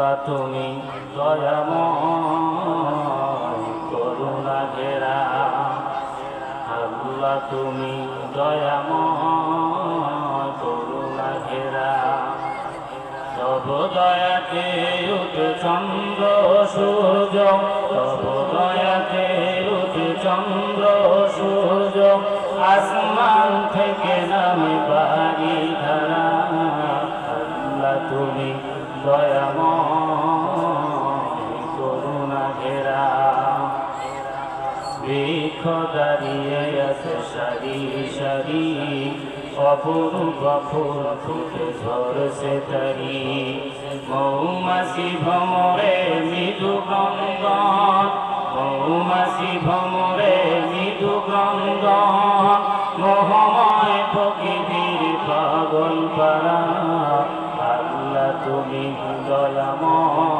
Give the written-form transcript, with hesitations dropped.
আল্লাহ তুমি দয়াময় করুণা ঘেরা, আল্লাহ তুমি দয়াময় করুণা ঘেরা। তব দয়াতে উঠে চন্দ্র সূর্য, তব দয়াতে উঠে চন্দ্র সূর্য, আসমান থেকে নামে বাড়ি ধারা। আল্লাহ তুমি দয়াময় করুণা ঘেরা। বৃক্ষ দাঁড়িয়ে আছে সারি সারি, অপরূপ ফুল ফুটে ঝরছে তারি। মৌমাছি ভ্রমরে মৃদু ক্রন্দন, মৌমাছি ভ্রমরে মৃদু ক্রন্দন, মোহময় প্রকৃতির পাগল পারা। আল্লাহ তুমি দয়াময়